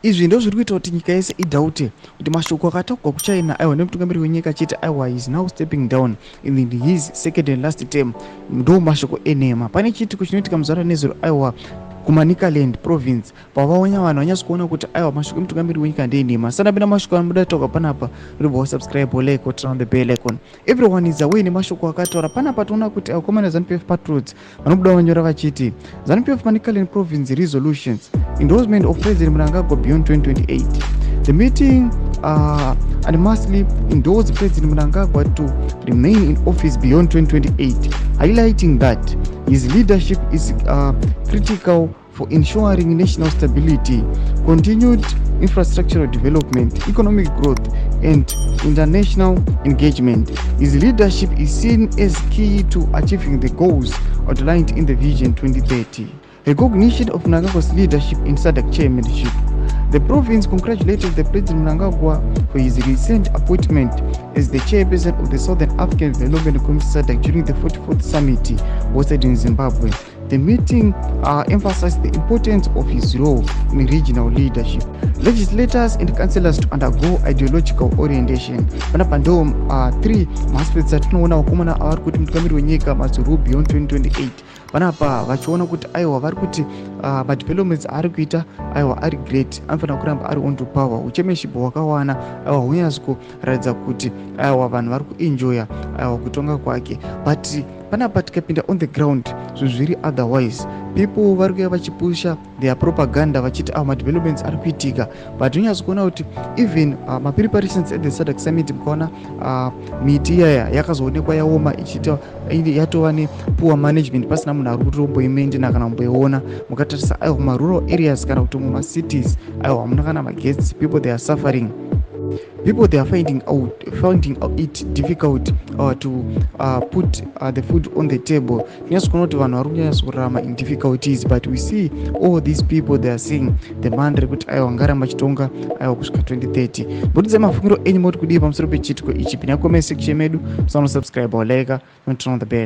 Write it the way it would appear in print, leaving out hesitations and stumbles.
Izvi ndizvo zviri kuita kuti nyika yese idhaute kuti mashoko akataurwa kuChina aiwa nemutungamiri wenyika achiti aiwa is now stepping down in his second and last term ndo mashoko enhema. Pane chiitiko chinoitika muzuva ranezuro aiwa kuManicaland province pavaonya vanhu vanyatsokuona kuti aiwa mashoko emutungamiri wenyika ndeenhema. Sanapinda mashoko anobuda taurwa panapa ribva subscribe like turn on the bell icon. Everyone is aware nemashoko akataura panapa. Toona kuti akomana ZANU-PF patriots vanobuda vanyora vachiti ZANU-PF Manicaland province resolutions endorsement of President Mnangagwa beyond 2028. The meeting and mostly endorsed President Mnangagwa to remain in office beyond 2028, highlighting that his leadership is critical for ensuring national stability, continued infrastructural development, economic growth, and international engagement. His leadership is seen as key to achieving the goals outlined in the Vision 2030. Recognition of Mnangagwa's leadership in SADC chairmanship. The province congratulated the President Mnangagwa for his recent appointment as the chairperson of the Southern African Development Community SADC during the 44th summit hosted in Zimbabwe. The meeting emphasized the importance of his role in regional leadership. Legislators and councillors to undergo ideological orientation. Panapa ndo 3 aspects atinoona vakomana avari kuti mutungamiri wenyika mazuru beyond 2028. Panapa vachiona kuti aiwa vari kuti madevelopments ari kuita aiwa ari great, anofanira kuramba ari on to power. Uchairmanship hwakawana aiwa hunyatso kuratidza kuti aiwa vanhu vari kuenjoya aiwa kutonga kwake. But panapa tikapinda on the ground zviri otherwise. People vari kuya vachipusha their propaganda vachiti madevelopments ari kuitika, but unyatso kuona kuti even mapreparations at the SADC summit mukaona miti iyaya yakazoonekwa yaoma ichiita yatova nepoor management, pasina munhu ari kutomboimaintaina kana kumboiona. Mukatarisa aiwa marural areas kana kuti mumacities aiwa hamuna kana magetsi. People they are suffering. People they are finding it difficult to put the food on the table. Nyatsokuona kuti vanhu vari kunyatsorarama in difficulties, but we see all these people they are seeing the demand rekuti aiwa ngaramba chitonga aiwa kusvika 2030. Mbudidza mafungiro enyu moti kudii pamusoro pechiitiko ichi. Pinda comment section medu, subscribe or like and turn on the bell.